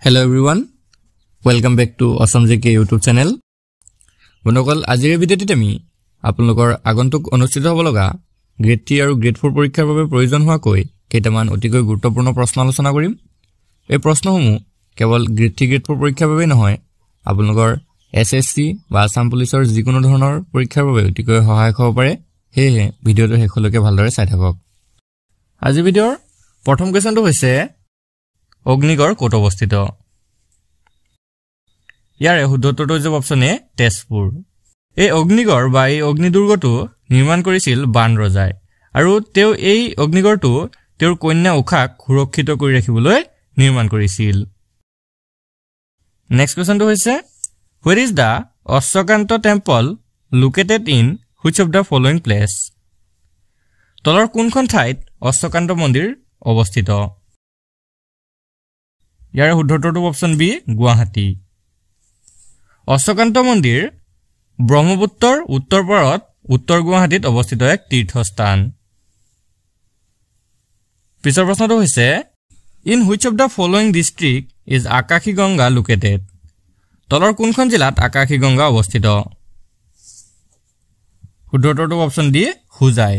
Hello everyone, welcome back to Awesome JK YouTube channel. বন্ধুসকল আজিৰ ভিডিঅ'টিত আমি আপোনালোকৰ আগন্তুক অনুষ্ঠিত হ'ব লগা গ্ৰেড 3 আৰু গ্ৰেড 4 পৰীক্ষাৰ বাবে প্ৰয়োজন হোৱা কেইটামান অতিকৈ গুৰুত্বপূৰ্ণ প্ৰশ্ন আলোচনা কৰিম। এই প্ৰশ্নসমূহ কেৱল গ্ৰেড 3 গ্ৰেড 4 পৰীক্ষাৰ বাবে নহয়, আপোনালোকৰ SSC বা আসাম পুলিচৰ যিকোনো ধৰণৰ পৰীক্ষাৰ বাবে অতিকৈ সহায়ক হ'ব পাৰে। হেহে ভিডিঅ'টো শেষলৈকে ভালদৰে চাই থাকক। আজিৰ ভিডিঅ'ৰ প্ৰথম কোৱেশ্যনটো হৈছে অগ্নিগড় ক'ত অৱস্থিত? ইয়াৰে শুদ্ধ উত্তৰটো হৈছে অপচন এ তেজপুৰ। এই অগ্নিগড় বা এই অগ্নিদুৰ্গটো নিৰ্মাণ কৰিছিল বান ৰজাই আৰু তেওঁ এই অগ্নিগড়টো তেওঁৰ কন্যা উষাক সুৰক্ষিত কৰি ৰাখিবলৈ নিৰ্মাণ কৰিছিল। নেক্সট কোৱেশ্যনটো হৈছে Where is the Ashwakanta temple located in which of the following place? তলৰ কোনখন ঠাইত অশ্বকান্ত মন্দিৰ অৱস্থিত? ইয়াৰ শুদ্ধ উত্তৰটো অপচন বি গুৱাহাটী। অশ্বকান্ত মন্দিৰ ব্ৰহ্মপুত্ৰৰ উত্তৰ পাৰত উত্তৰ গুৱাহাটীত অৱস্থিত এক তীৰ্থস্থান। পিছৰ প্ৰশ্নটো হৈছে In which of the following district is Akashiganga located? তলৰ কোনখন জিলাত আকাশীগংগা অৱস্থিত? শুদ্ধ উত্তৰটো অপচন ডি হুজাই।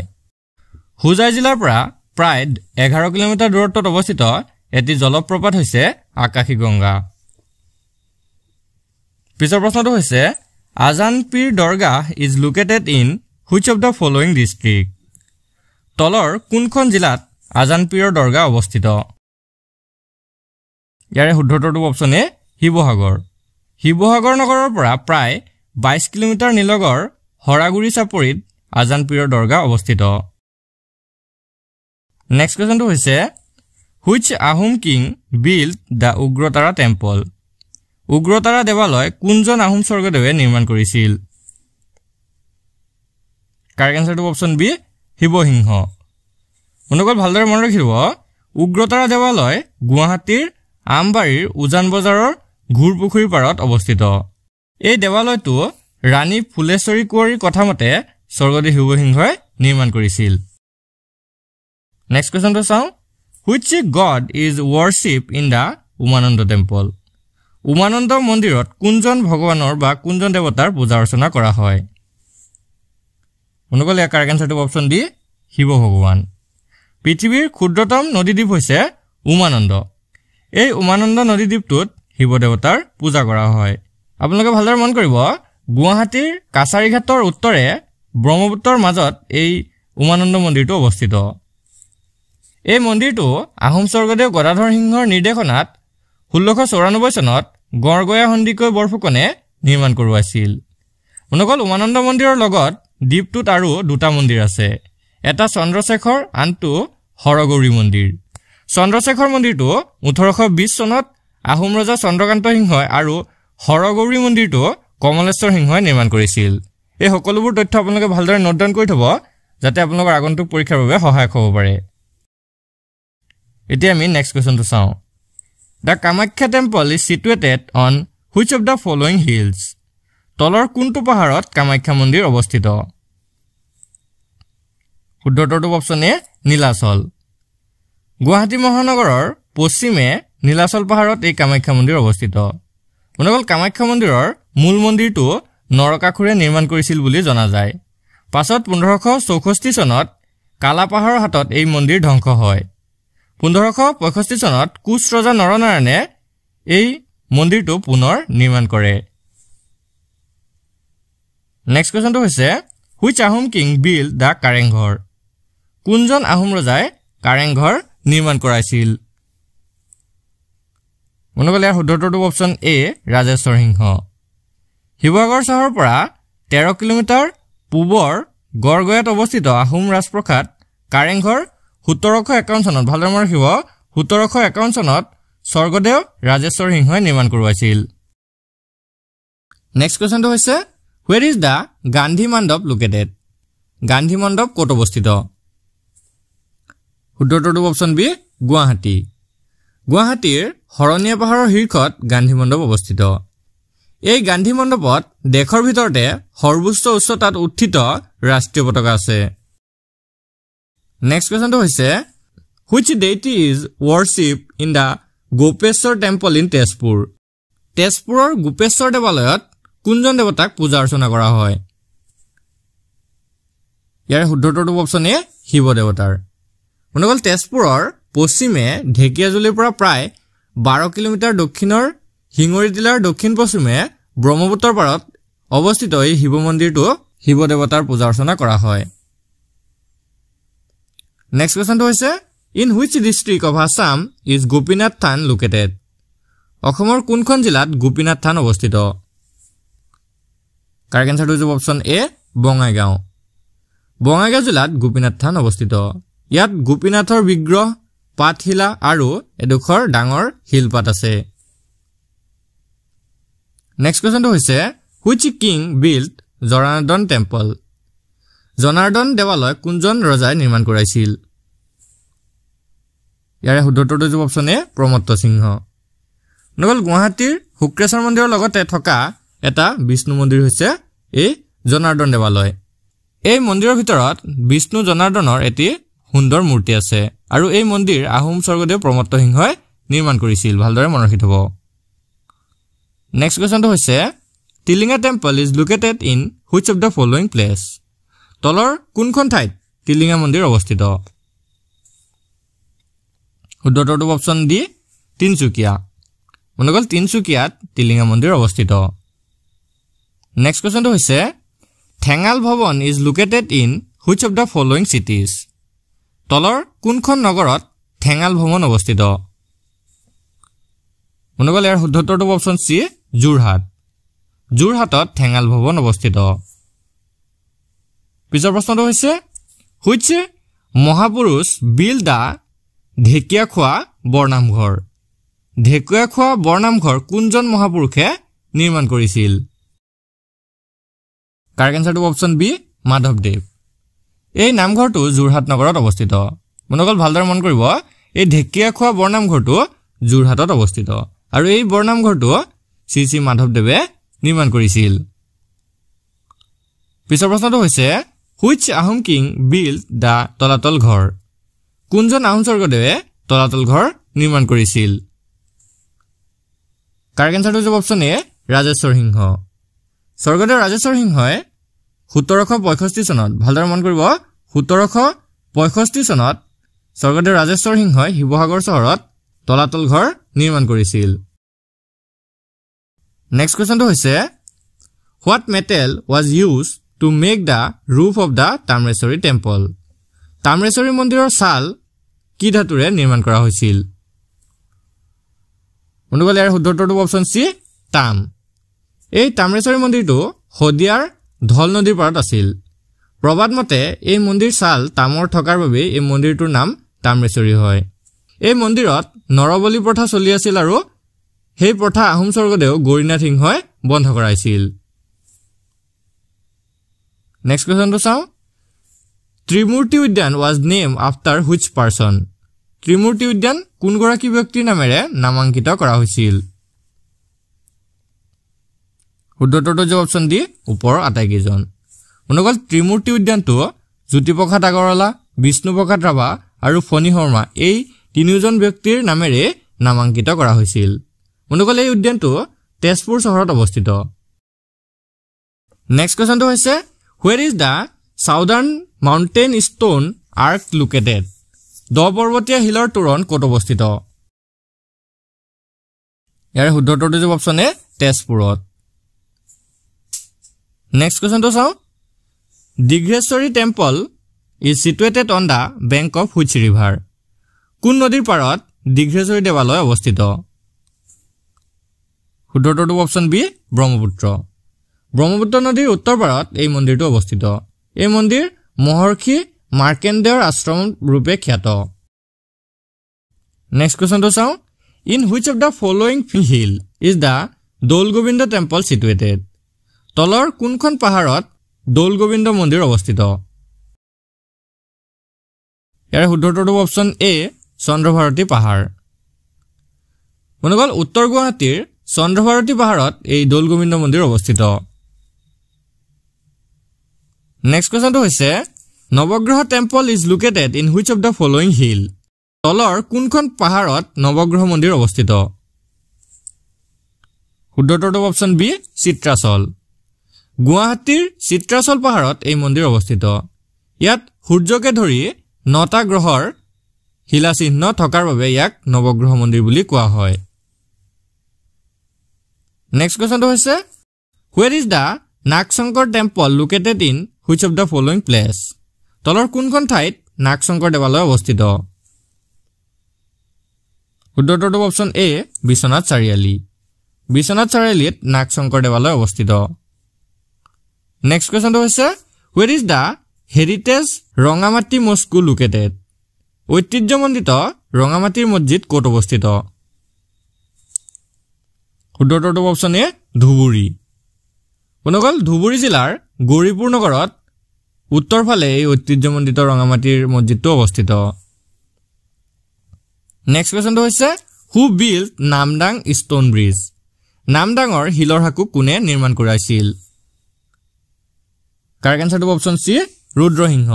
হুজাই জিলাৰ পৰা প্ৰায় 11 কিলোমিটাৰ দূৰত্বত অৱস্থিত এটি জলপ্ৰপাত হৈছে আকাশীগংগা। পিছৰ প্ৰশ্নটো হৈছে Azan Pir Dargah is located in which of the following district? তলৰ কোনখন জিলাত আজানপীৰৰ দৰগাহ অৱস্থিত? ইয়াৰে শুদ্ধ উত্তৰটো অপচন এ শিৱসাগৰ। শিৱসাগৰ নগৰৰ পৰা প্ৰায় 22 কিলোমিটাৰ নিলগৰ হৰাগুৰি চাপৰিত আজানপীৰৰ দৰগাহ অৱস্থিত। নেক্সট কোৱেশ্যনটো হৈছে Which Ahom king built the Ugrotara temple? Ugratara দেৱালয় কোনজন আহোম স্বৰ্গদেৱে নিৰ্মাণ কৰিছিল? কাৰেক্ট আনসাৰটো অপচন বি শিৱসিংহ। মনোকল ভালদৰে মনত ৰাখিব উগ্ৰতাৰা দেৱালয় গুৱাহাটীৰ আমবাৰীৰ উজান বজাৰৰ ঘূৰপুখুৰীৰ পাৰত অৱস্থিত। এই দেৱালয়টো ৰাণী ফুলেশ্বৰী কোঁৱৰীৰ কথামতে স্বৰ্গদেৱ শিৱসিংহই নিৰ্মাণ কৰিছিল। নেক্সট কোৱেশ্যনটো চাওঁ Which god is worshipped in the Umananda temple? Umananda মন্দিৰত কোনজন ভগৱানৰ বা কোনজন দেৱতাৰ পূজা অৰ্চনা কৰা হয়? মনোকল ইয়াৰ কাৰেক্ট আনসাৰটো অপচন ডি শিৱ ভগৱান। পৃথিৱীৰ ক্ষুদ্ৰতম নদীদ্বীপ হৈছে উমানন্দ। এই উমানন্দ নদীদ্বীপটোত শিৱ দেৱতাৰ পূজা কৰা হয়। আপোনালোকে ভালদৰে মন কৰিব গুৱাহাটীৰ কাছাৰীঘাটৰ উত্তৰে ব্ৰহ্মপুত্ৰৰ মাজত এই উমানন্দ মন্দিৰটো অৱস্থিত। এই মন্দিৰটো আহোম স্বৰ্গদেৱ গদাধৰ সিংহৰ নিৰ্দেশনাত 1694 চনত গড়গয়া সন্দিকৈ বৰফুকনে নিৰ্মাণ কৰোৱাইছিল। মনোকল উমানন্দ মন্দিৰৰ লগত দ্বীপটোত আৰু দুটা মন্দিৰ আছে, এটা চন্দ্ৰশেখৰ আনটো হৰগৌৰী মন্দিৰ। চন্দ্ৰশেখৰ মন্দিৰটো 1820 চনত আহোম ৰজা চন্দ্ৰকান্ত সিংহই আৰু হৰগৌৰী মন্দিৰটো কমলেশ্বৰ সিংহই নিৰ্মাণ কৰিছিল। এই সকলোবোৰ তথ্য আপোনালোকে ভালদৰে নোট ডাউন কৰি থব যাতে আপোনালোকৰ আগন্তুক পৰীক্ষাৰ বাবে সহায়ক হ'ব পাৰে। এতিয়া আমি নেক্সট কোৱেশ্যনটো চাওঁ The Kamakhya temple is situated on which of the following hills? তলৰ কোনটো পাহাৰত কামাখ্যা মন্দিৰ অৱস্থিত? শুদ্ধ উত্তৰটো অপচন এ নীলাচল। গুৱাহাটী মহানগৰৰ পশ্চিমে নীলাচল পাহাৰত এই কামাখ্যা মন্দিৰ অৱস্থিত। মনোকল কামাখ্যা মন্দিৰৰ মূল মন্দিৰটো নৰকাসুৰে নিৰ্মাণ কৰিছিল বুলি জনা যায়। পাছত 1564 চনত কালা পাহাৰৰ হাতত এই মন্দিৰ ধ্বংস হয়। 1565 চনত কোচ ৰজা নৰনাৰায়ণে এই মন্দিৰটো পুনৰ নিৰ্মাণ কৰে। নেক্সট কোৱেশ্যনটো হৈছে Which Ahom king built the Kareng Ghar? কোনজন আহোম ৰজাই কাৰেংঘৰ নিৰ্মাণ কৰাইছিল? মনোকল ইয়াৰ শুদ্ধ উত্তৰটো অপচন এ ৰাজেশ্বৰ সিংহ। শিৱসাগৰ চহৰৰ পৰা 13 কিলোমিটাৰ পূবৰ গড়গয়াত অৱস্থিত আহোম ৰাজপ্ৰসাদ কাৰেংঘৰ 1751 চনত ভালদৰে মনত ৰাখিব 1751 চনত স্বৰ্গদেৱ ৰাজেশ্বৰ সিংহই নিৰ্মাণ কৰোৱাইছিল। নেক্সট কোৱেশ্যনটো হৈছে Where is the গান্ধী মণ্ডপ located? গান্ধী মণ্ডপ ক'ত অৱস্থিত? শুদ্ধ উত্তৰটো অপচন বি গুৱাহাটী। গুৱাহাটীৰ হৰণীয়া পাহাৰৰ শীৰ্ষত গান্ধী মণ্ডপ অৱস্থিত। এই গান্ধী মণ্ডপত দেশৰ ভিতৰতে সৰ্বোচ্চ উচ্চতাত উত্থিত ৰাষ্ট্ৰীয় পতাকা আছে। নেক্সট কোৱেশ্যনটো হৈছে Which deity is worshipped in the Gopeswar temple in Tezpur তেজপুৰৰ গোপেশ্বৰ দেৱালয়ত কোনজন দেৱতাক পূজা অৰ্চনা কৰা হয় ইয়াৰ শুদ্ধটোৰ অপচন এ শিৱ দেৱতাৰ বন্ধুসকল তেজপুৰৰ পশ্চিমে ঢেকিয়াজুলিৰ পৰা প্ৰায় 12 কিলোমিটাৰ দক্ষিণৰ হিঙৰি জিলাৰ দক্ষিণ পশ্চিমে ব্ৰহ্মপুত্ৰৰ পাৰত অৱস্থিত এই শিৱ মন্দিৰটো শিৱ দেৱতাৰ পূজা অৰ্চনা কৰা হয় নেক্সট কোৱেশ্চনটো হৈছে in which district of Assam is Gopinath than located অসমৰ কোনখন জিলাত গোপীনাথ থান অৱস্থিত কাৰেক্ট আনসাৰটো হৈছে অপচন এ বঙাইগাঁও বঙাইগাঁও জিলাত গোপীনাথ থান অৱস্থিত ইয়াত গোপীনাথৰ বিগ্ৰহ পাতশিলা আৰু এডোখৰ ডাঙৰ শিলপাত আছে নেক্সট কোৱেশ্চনটো হৈছে which king built Janardan temple Janardan দেৱালয় কোনজন ৰজাই নিৰ্মাণ কৰাইছিল ইয়াৰে শুদ্ধটোৰ হৈছে অপচন এ প্ৰমত্ত সিংহ নগল গুৱাহাটীৰ শুক্ৰেশ্বৰ মন্দিৰৰ লগতে থকা এটা বিষ্ণু মন্দিৰ হৈছে এই জনাৰ্দন দেৱালয় এই মন্দিৰৰ ভিতৰত বিষ্ণু জনাৰ্দনৰ এটি সুন্দৰ মূৰ্তি আছে আৰু এই মন্দিৰ আহোম স্বৰ্গদেউ প্ৰমত্ত সিংহই নিৰ্মাণ কৰিছিল ভালদৰে মনত ৰাখিব নেক্সট কোৱেশ্চনটো হৈছে Tilinga temple is located in which of the following place তলৰ কোনখন ঠাইত টিলিঙা মন্দিৰ অৱস্থিত শুদ্ধটোৰ অপচন ডি তিনচুকীয়া মনগল তিনচুকীয়াত টিলিঙা মন্দিৰ অৱস্থিত নেক্সট কোৱেশ্চনটো হৈছে Thengal Bhawan is located in which of the following cities তলৰ কোনখন নগৰত ঠেঙাল ভৱন অৱস্থিত মনগল ইয়াৰ শুদ্ধটোৰ অপচন সি যোৰহাট যোৰহাটত ঠেঙাল ভৱন অৱস্থিত পিছৰ প্ৰশ্নটো হৈছে হুইচ মহাপুৰুষ বিল্ড দা ঢেকিয়াখোৱা বৰনামঘৰ কোনজন মহাপুৰুষে নিৰ্মাণ কৰিছিল কাৰেক্ট আনসাৰটো অপচন বি মাধৱদেৱ এই নামঘৰটো যোৰহাট নগৰত অৱস্থিত মনগল ভালদৰে মন কৰিব এই ঢেকিয়াখোৱা বৰনামঘৰটো যোৰহাটত অৱস্থিত আৰু এই বৰনামঘৰটো শ্ৰী শ্ৰী মাধৱদেৱে নিৰ্মাণ কৰিছিল পিছৰ প্ৰশ্নটো হৈছে হুইচ আহোম কিং বিল্ড দা তলাতল ঘৰ কোনজন আহোম স্বৰ্গদেৱে তলাতল ঘৰ নিৰ্মাণ কৰিছিল কাৰেক্ট আনসাৰটো হৈছে অপচন এ ৰাজেশ্বৰ সিংহ স্বৰ্গদেউ ৰাজেশ্বৰ সিংহই 1765 চনত ভালদৰে মন কৰিব 1765 চনত স্বৰ্গদেউ ৰাজেশ্বৰ সিংহই শিৱসাগৰ চহৰত তলাতল ঘৰ নিৰ্মাণ কৰিছিল নেক্সট কোৱেশ্চনটো হৈছে what metal was used to make the roof of the Tamreswari temple Tamreswari মন্দিৰৰ ছাল কি ধাতুৰে নিৰ্মাণ কৰা হৈছিল বন্ধুসকল ইয়াৰ শুদ্ধটোৰ অপচন সি তাম এই তাম্ৰেশ্বৰী মন্দিৰটো শদিয়াৰ ধল নদীৰ পাৰত আছিল প্ৰবাদ মতে এই মন্দিৰ ছাল তামৰ থকাৰ বাবে এই মন্দিৰটোৰ নাম তাম্ৰেশ্বৰী হয় এই মন্দিৰত নৰবলি প্ৰথা চলি আছিল আৰু সেই প্ৰথা আহোম স্বৰ্গদেউ গৌৰীনাথ সিংহই বন্ধ কৰাইছিল নেক্সট কোৱেশ্চনটো চাওঁ ত্ৰিমূৰ্তি উদ্যান was name after which person Trimurti উদ্যান কোনগৰাকী ব্যক্তিৰ নামেৰে নামাঙ্কিত কৰা হৈছিল শুদ্ধটোৰ যে অপচন ডি ওপৰৰ আটাইকেইজন মনগল ত্ৰিমূৰ্তি উদ্যানটো জ্যোতিপ্ৰসাদ আগৰৱালা বিষ্ণুপ্ৰসাদ ৰাভা আৰু ফণী শৰ্মা এই তিনিজন ব্যক্তিৰ নামেৰে নামাঙ্কিত কৰা হৈছিল মনগল এই উদ্যানটো তেজপুৰ চহৰত অৱস্থিত নেক্সট কোৱেশ্চনটো হৈছে where is the southern mountain stone arc located the পৰ্বতীয়া হিলৰ তোৰণ ক'ত অৱস্থিত ইয়াৰ শুদ্ধটোৰ যে অপচন এ তেজপুৰত নেক্সট কোৱেশ্চনটো চাওঁ Dirgheshwari temple is situated on the bank of which river কোন নদীৰ পাৰত দীঘ্ৰেশ্বৰী দেৱালয় অৱস্থিত শুদ্ধটোৰ অপচন বি ব্ৰহ্মপুত্ৰ নদীৰ উত্তৰ পাৰত এই মন্দিৰটো অৱস্থিত এই মন্দিৰ মহৰ্ষি মাৰ্কেণ্ডেয়ৰ আশ্ৰম ৰূপে খ্যাত নেক্সট কোৱেশ্চনটো চাওঁ in which of the following hill is the Doul Govinda temple situated তলৰ কোনখন পাহাৰত দৌল গোবিন্দ মন্দিৰ অৱস্থিত ইয়াৰ শুদ্ধটোৰ অপচন এ চন্দ্ৰভাৰতী পাহাৰ বন্ধুসকল উত্তৰ গুৱাহাটীৰ চন্দ্ৰভাৰতী পাহাৰত এই দৌল গোবিন্দ মন্দিৰ অৱস্থিত নেক্সট কোৱেশ্চনটো হৈছে Navagraha temple is located in which of the following hill তলৰ কোনখন পাহাৰত নৱগ্ৰহ মন্দিৰ অৱস্থিত শুদ্ধ উত্তৰটো অপচন বি চিত্ৰাচল গুৱাহাটীৰ চিত্ৰাচল পাহাৰত এই মন্দিৰ অৱস্থিত ইয়াত সূৰ্যকে ধৰি 9টা গ্ৰহৰ শিলা চিহ্ন থকাৰ বাবে ইয়াক নৱগ্ৰহ মন্দিৰ বুলি কোৱা হয় নেক্সট কোৱেশ্চনটো হৈছে where is the Nagshankar temple located in which of the following place তলৰ কোনখন ঠাইত নাগশংকৰ দেৱালয় অৱস্থিত শুদ্ধ উত্তৰটো অপচন এ বিশ্বনাথ চাৰিআলিত নাগশংকৰ দেৱালয় অৱস্থিত নেক্সট কোৱেশ্চনটো হৈছে where is the heritage Rangamati Moscow located ঐতিহ্যমণ্ডিত ৰঙামাটিৰ মছজিদ ক'ত অৱস্থিত শুদ্ধ উত্তৰটো অপচন এ ধুবুৰী কোনগল ধুবুৰী জিলাৰ গৌৰীপুৰ নগৰত উত্তৰ ফালে এই ঐতিহ্যমণ্ডিত ৰঙামাটিৰ মছজিদটো অৱস্থিত নেক্সট কোৱেশ্চনটো হৈছে who built Namdang stone bridge নামদাঙৰ শিলৰ হাকু কোনে নিৰ্মাণ কৰাইছিল কাৰেক্ট আনসাৰটো অপচন সি ৰুদ্ৰসিংহ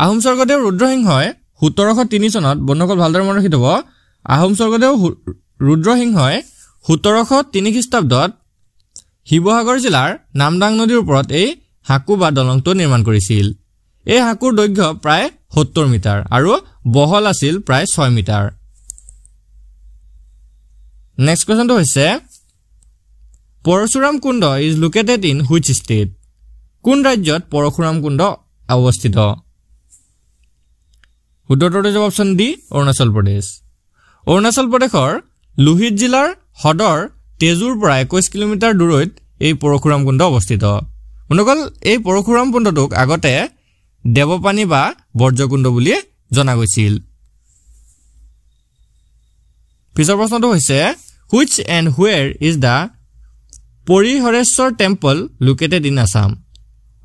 আহোম স্বৰ্গদেউ ৰুদ্ৰসিংহই 1703 চনত বন্ধুসকল ভালদৰে মনত ৰাখি থব আহোম স্বৰ্গদেউ ৰুদ্ৰসিংহই 1703 খ্ৰীষ্টাব্দত শিৱসাগৰ জিলাৰ নামদাং নদীৰ ওপৰত এই হাকু বা দলংটো নিৰ্মাণ কৰিছিল এই হাকুৰ দৈৰ্ঘ্য প্ৰায় 70 মিটাৰ আৰু বহল আছিল প্ৰায় 6 মিটাৰ নেক্সট কোৱেশ্চনটো হৈছে Parshuram Kund is located in which state কোন ৰাজ্যত পৰশুৰাম কুণ্ড অৱস্থিত শুদ্ধ উত্তৰটো অপচন ডি অৰুণাচল প্ৰদেশৰ লোহিত জিলাৰ হদৰ তেজুৰ পৰা 21 কিলোমিটাৰ দূৰৈত এই পৰশুৰাম কুণ্ড অৱস্থিত বন্ধুসকল এই পৰশুৰাম কুণ্ডটোক আগতে দেৱপানী বা বৰ্জকুণ্ড বুলি জনা গৈছিল পিছৰ প্ৰশ্নটো হৈছে which and where is the Parihareswar temple located in Assam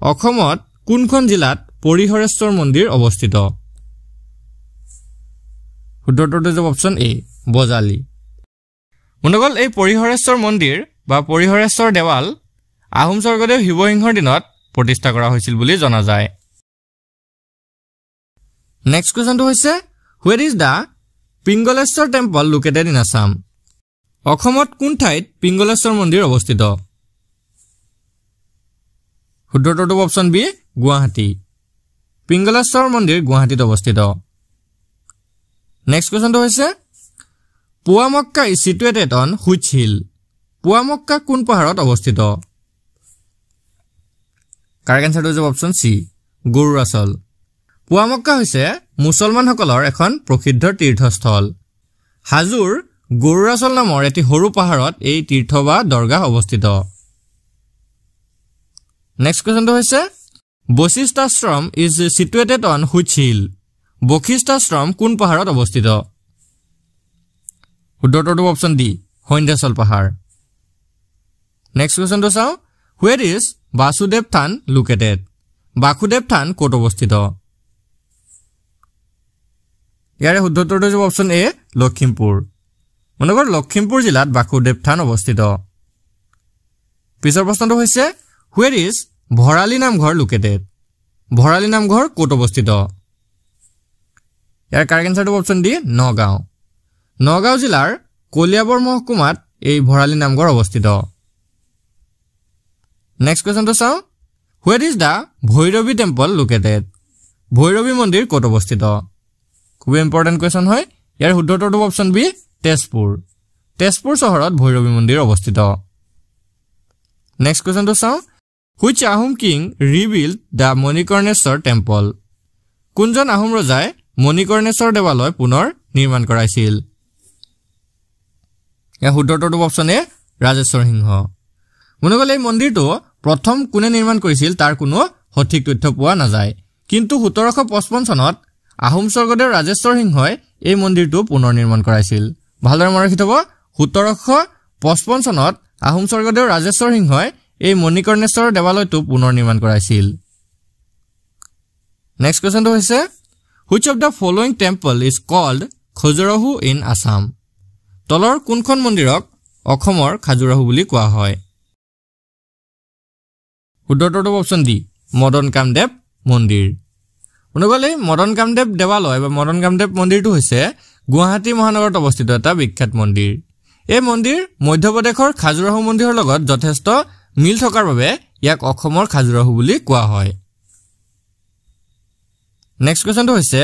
অসমত কোনখন জিলাত পৰিহৰেশ্বৰ মন্দিৰ অৱস্থিত শুদ্ধ উত্তৰটো অপচন এ বজালি বন্ধুসকল এই পৰিহৰেশ্বৰ মন্দিৰ বা পৰিহৰেশ্বৰ দেৱাল আহোম স্বৰ্গদেউ শিৱসিংহৰ দিনত প্ৰতিষ্ঠা কৰা হৈছিল বুলি জনা যায় নেক্সট কোৱেশ্চনটো হৈছে where is the Pingaleswar temple located in Assam অসমত কোন ঠাইত পিংগলেশ্বৰ মন্দিৰ অৱস্থিত শুদ্ধ উত্তৰটো অপচন বি গুৱাহাটী পিংগলেশ্বৰ মন্দিৰ গুৱাহাটীত অৱস্থিত নেক্সট কোৱেশ্চনটো হৈছে Poa Mecca is situated on which hill Poa Mecca কোন পাহাৰত অৱস্থিত কাৰেক্ট আনসাৰটো হৈছে অপচন সি গৰুৰাচল পুৱামক্কা হৈছে মুছলমানসকলৰ এখন প্ৰসিদ্ধ তীৰ্থস্থল হাজোৰ গৰুৰাচল নামৰ এটি সৰু পাহাৰত এই তীৰ্থ বা দৰগাহ অৱস্থিত নেক্সট কোৱেশ্চনটো হৈছে Vasistha Ashram is situated on which hill Vasistha Ashram কোন পাহাৰত অৱস্থিত শুদ্ধ উত্তৰটো অপচন ডি হৈন্দাচল পাহাৰ নেক্সট কোৱেশ্চনটো চাও where is Basudev than located Basudev থান ক'ত অৱস্থিত ইয়াৰে শুদ্ধ উত্তৰটো হৈছে অপচন এ লখিমপুৰ মনগৰ লখিমপুৰ জিলাত বাসুদেৱ থান অৱস্থিত পিছৰ প্ৰশ্নটো হৈছে where is Bharali namghar located Bharali নামঘৰ ক'ত অৱস্থিত ইয়াৰ কাৰেক্ট আনসাৰটো অপচন ডি নগাঁও জিলাৰ কলিয়াবৰ মহকুমাত এই ভৰালী নামঘৰ অৱস্থিত নেক্সট কোৱেশ্চনটো চাও where is the Bhairavi temple located Bhairavi মন্দিৰ ক'ত অৱস্থিত খুব ইম্পৰ্টেন্ট কোৱেশ্চন হয় ইয়াৰ শুদ্ধ উত্তৰটো অপচন বি তেজপুৰ চহৰত ভৈৰৱী মন্দিৰ অৱস্থিত নেক্সট কোৱেশ্চনটো চাও which Ahom king rebuilt the Manikarneswar temple কোনজন আহোম ৰজাই মণিকৰ্ণেশ্বৰ দেৱালয় পুনৰ নিৰ্মাণ কৰাইছিল ইয়াৰ শুদ্ধ উত্তৰটো অপচন এ ৰাজেশ্বৰ সিংহ মনগল এই মন্দিৰটো প্ৰথম কোনে নিৰ্মাণ কৰিছিল তাৰ কোনো সঠিক তথ্য পোৱা নাযায় কিন্তু 1755 চনত আহোম স্বৰ্গদেউ ৰাজেশ্বৰ সিংহই এই মন্দিৰটো পুনৰ নিৰ্মাণ কৰাইছিল ভালদৰে মনত ৰাখি থব 1755 চনত আহোম স্বৰ্গদেউ ৰাজেশ্বৰ সিংহই এই মণিকৰ্ণেশ্বৰ দেৱালয়টো পুনৰ নিৰ্মাণ কৰাইছিল নেক্সট কোৱেশ্চনটো হৈছে which of the following temple is called Khajuraho in Assam তলৰ কোনখন মন্দিৰক অসমৰ খাজুৰাহো বুলি কোৱা হয় শুদ্ধ উত্তৰটো অপচন ডি মদন কামদেৱ মন্দিৰ অনুগলে মদন কামদেৱ দেৱালয় বা মদন কামদেৱ মন্দিৰটো হৈছে গুৱাহাটী মহানগৰত অৱস্থিত এটা বিখ্যাত মন্দিৰ এই মন্দিৰ মধ্যপ্ৰদেশৰ খাজুৰাহো মন্দিৰৰ লগত যথেষ্ট মিল থকাৰ বাবে ইয়াক অসমৰ খাজুৰাহো বুলি কোৱা হয় নেক্সট কোৱেশ্চনটো হৈছে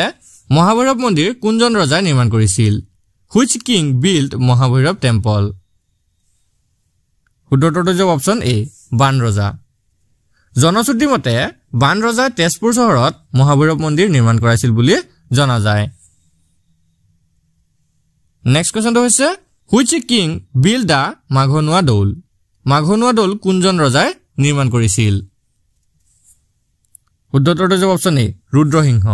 মহাভৈৰৱ মন্দিৰ কোনজন ৰজাই নিৰ্মাণ কৰিছিল which king build Mahabhairab temple শুদ্ধটোৰ জবাব অপচন এ বান ৰজা জনশ্ৰুতি মতে বান ৰজাই তেজপুৰ চহৰত মহাভৈৰৱ মন্দিৰ নিৰ্মাণ কৰাইছিল বুলি জনা যায় নেক্সট কোৱেশ্চনটো হৈছে হুইচ কিং বিল্ড দা মাঘনুৱা দৌল কোনজন ৰজাই নিৰ্মাণ কৰিছিল শুদ্ধটোৰ জবাব অপচন এ ৰুদ্ৰসিংহ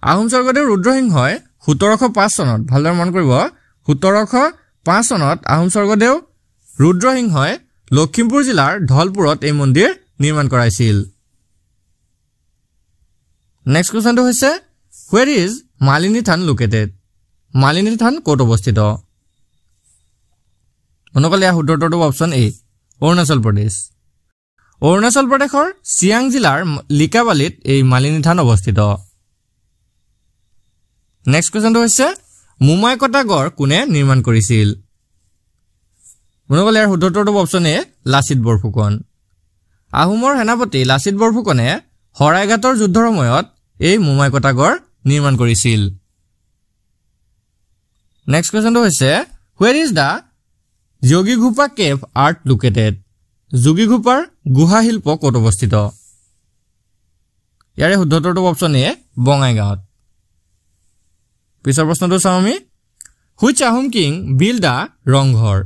আহোম স্বৰ্গদেউ ৰুদ্ৰসিংহই 1705 চনত ভালদৰে মন কৰিব 1705 চনত আহোম স্বৰ্গদেউ ৰুদ্ৰসিংহই লখিমপুৰ জিলাৰ ধলপুৰত এই মন্দিৰ নিৰ্মাণ কৰাইছিল নেক্সট কোৱেশ্চনটো হৈছে where is Malini Than located Malini Than ক'ত অৱস্থিত অনুকলে শুদ্ধটোৰ অপচন এ অৰুণাচল প্ৰদেশৰ চিয়াং জিলাৰ লিকাবালিত এই মালিনী থান অৱস্থিত নেক্সট কোৱেশ্চনটো হৈছে মুমাই কটা গড় কোনে নিৰ্মাণ কৰিছিল অনুকলে শুদ্ধটোৰ অপচন এ লাচিত বৰফুকন আহোমৰ সেনাপতি লাচিত বৰফুকনে হৰাইঘাটৰ যুদ্ধৰ সময়ত এই মুমাই কটা গড় নিৰ্মাণ কৰিছিল নেক্সট কোৱেশ্চনটো হৈছে where is the Jogighopa cave art located যোগীঘোপাৰ গুহা শিল্প ক'ত অৱস্থিত ইয়াৰে শুদ্ধটোৰ অপচন এ বঙাইগাঁৱত পিছৰ প্ৰশ্নটো চাওঁ আমি হুইচ আহোম কিং বিল্ড দা ৰংঘৰ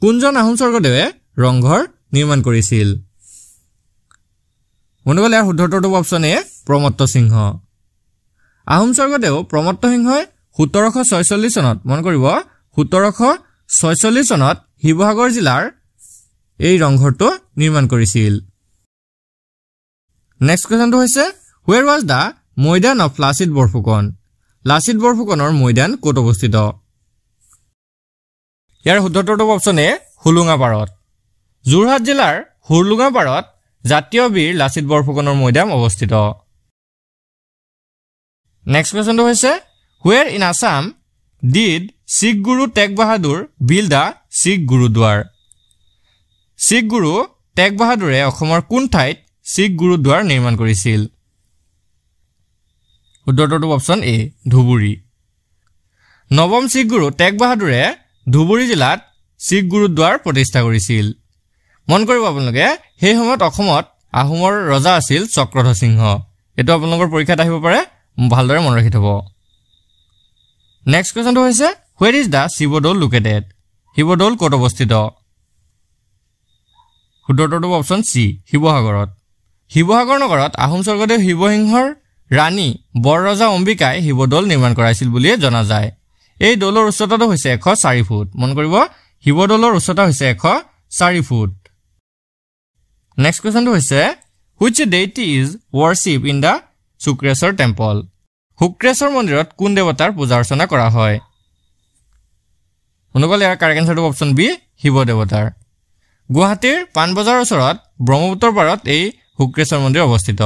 কোনজন আহোম স্বৰ্গদেৱে ৰংঘৰ নিৰ্মাণ কৰিছিল অনুগলে ইয়াৰ শুদ্ধটোৰ অপচন এ প্ৰমত্ত সিংহ আহোম স্বৰ্গদেউ প্ৰমত্ত সিংহই 1746 চনত মন কৰিব 1746 চনত শিৱসাগৰ জিলাৰ এই ৰংঘৰটো নিৰ্মাণ কৰিছিল নেক্সট কোৱেশ্চনটো হৈছে where was the maidan of Lachit বৰফুকনৰ মৈদান ক'ত অৱস্থিত ইয়াৰ শুদ্ধটোৰ অপচন এ হুলুঙাপাৰত যোৰহাট জিলাৰ হুলুঙাপাৰত জাতীয় বীৰ লাচিত বৰফুকনৰ মৈদাম অৱস্থিত নেক্সট কোৱেশ্চনটো হৈছে where in Assam did Sikh Guru Tegh Bahadur build the Sikh Gurudwar Sikh Guru Tegh Bahadure অসমৰ কোন ঠাইত Sikh Gurudwar নিৰ্মাণ কৰিছিল শুদ্ধটোৰ অপচন এ ধুবুৰী নৱম Sikh Guru Tegh Bahadure Dhubri জিলাত Sikh Gurudwar প্ৰতিষ্ঠা কৰিছিল মন কৰিব আপোনালোকে সেই সময়ত অসমত আহোমৰ ৰজা আছিল চক্ৰধৰ সিংহ এটো আপোনালোকৰ পৰীক্ষাত আহিব পাৰে ভালদৰে মন ৰাখি থব নেক্সট কোৱেশ্চনটো হৈছে where is the Sivadol located Sivadol ক'ত অৱস্থিত শুদ্ধটোৰ অপচন সি শিৱসাগৰ নগৰত আহোম স্বৰ্গদেউ শিৱসিংহৰ ৰাণী বৰৰজা অম্বিকাই শিৱদৌল নিৰ্মাণ কৰাইছিল বুলি জনা যায় এই দৌলৰ উচ্চতাটো হৈছে 104 ফুট মন কৰিব শিৱদৌলৰ উচ্চতা হৈছে 104 ফুট নেক্সট কোৱেশ্চনটো হৈছে which deity is worship in the Sukreswar temple Sukreswar মন্দিৰত কোন দেৱতাৰ পূজা অৰ্চনা কৰা হয় অনুকলে ইয়াৰ কাৰেক্ট আনসাৰটো অপচন বি শিৱ দেৱতাৰ গুৱাহাটীৰ পানবজাৰৰ ওচৰত ব্ৰহ্মপুত্ৰৰ পাৰত এই শুক্ৰেশ্বৰ মন্দিৰ অৱস্থিত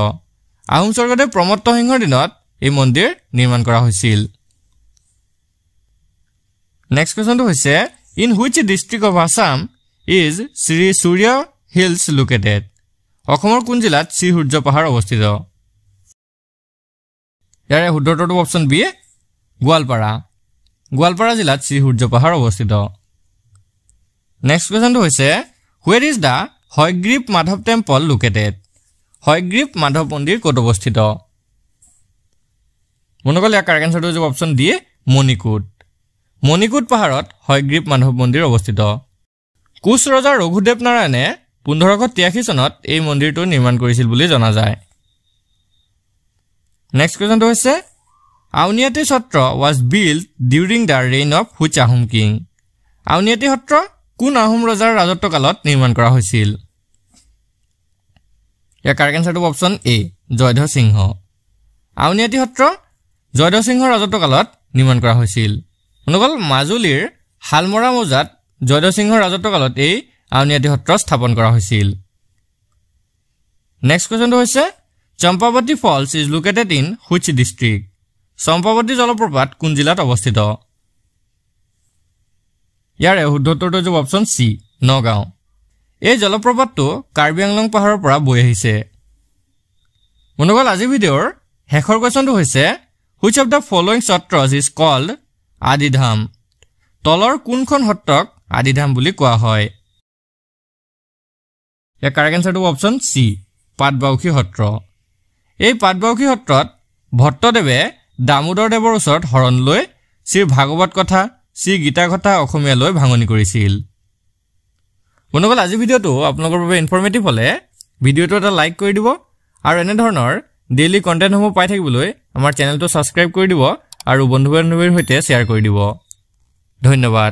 আহোম স্বৰ্গদেউ প্ৰমত্ত সিংহৰ দিনত এই মন্দিৰ নিৰ্মাণ কৰা হৈছিল নেক্সট কোৱেশ্চনটো হৈছে in which district of Assam is Sri Surya Hills located অসমৰ কোন জিলাত শ্ৰী সূৰ্য পাহাৰ অৱস্থিত ইয়াৰে শুদ্ধটোৰ অপচন বি গোৱালপাৰা জিলাত শ্ৰী সূৰ্য পাহাৰ অৱস্থিত নেক্সট কোৱেশ্চনটো হৈছে where is the Hayagriva Madhav temple located Hayagriva Madhav মন্দিৰ ক'ত অৱস্থিত মনকল ইয়াৰ কাৰেক্ট আনসাৰটো হ'ব অপচন ডি মণিকুট পাহাৰত হয়গ্ৰীৱ মাধৱ মন্দিৰ অৱস্থিত কোচ ৰজা ৰঘুদেৱ নাৰায়ণে 1583 চনত এই মন্দিৰটো নিৰ্মাণ কৰিছিল বুলি জনা যায় নেক্সট কোৱেশ্চনটো হৈছে আউনিয়াতি সত্ৰ was built during the reign of which Ahom king Auniati সত্ৰ কোন আহোম ৰজাৰ ৰাজত্বকালত নিৰ্মাণ কৰা হৈছিল ইয়াৰ কাৰেক্ট আনসাৰটো অপচন এ জয়ধ্বজ সিংহ আউনিয়াতি সত্ৰ জয়ধ্বজ সিংহৰ ৰাজত্বকালত নিৰ্মাণ কৰা হৈছিল অনুকল মাজুলীৰ হালমৰা মৌজাত জয়ধ্বজ সিংহৰ ৰাজত্বকালত এই আউনিয়াতি সত্ৰ স্থাপন কৰা হৈছিল নেক্সট কোৱেশ্চনটো হৈছে Champavati Falls is located in which district? Champavati জলপ্ৰপাত কোন জিলাত অৱস্থিত? ইয়াৰে শুদ্ধ উত্তৰটো হ'ব অপচন সি নগাঁও। এই জলপ্ৰপাতটো কাৰ্বি আংলং পাহাৰৰ পৰা বৈ আহিছে। বন্ধুসকল আজিৰ ভিডিঅ'ৰ শেষৰ কোৱেশ্যনটো হৈছে which of the following সত্ৰস is called আদিধাম? তলৰ কোনখন সত্ৰক আদিধাম বুলি কোৱা হয়? ইয়াৰ কাৰেক্ট এনসাৰটো অপচন সি পাটবাউসী সত্ৰ। এই পাটবাউসী সত্ৰত ভট্টদেৱে দামোদৰ দেৱৰ ওচৰত শৰণ লৈ শ্ৰী ভাগৱত কথা শ্ৰী গীতা কথা অসমীয়ালৈ ভাঙনি কৰিছিল। বন্ধুসকল আজি ভিডিঅ'টো আপোনালোকৰ বাবে ইনফৰমেটিভ হ'লে ভিডিঅ'টো এটা লাইক কৰি দিব আৰু এনে ধৰণৰ ডেইলি কণ্টেণ্টসমূহ পাই থাকিবলৈ আমাৰ চেনেলটো ছাবস্ক্ৰাইব কৰি দিব আৰু বন্ধু বান্ধৱীৰ সৈতে শ্বেয়াৰ কৰি দিব। ধন্যবাদ।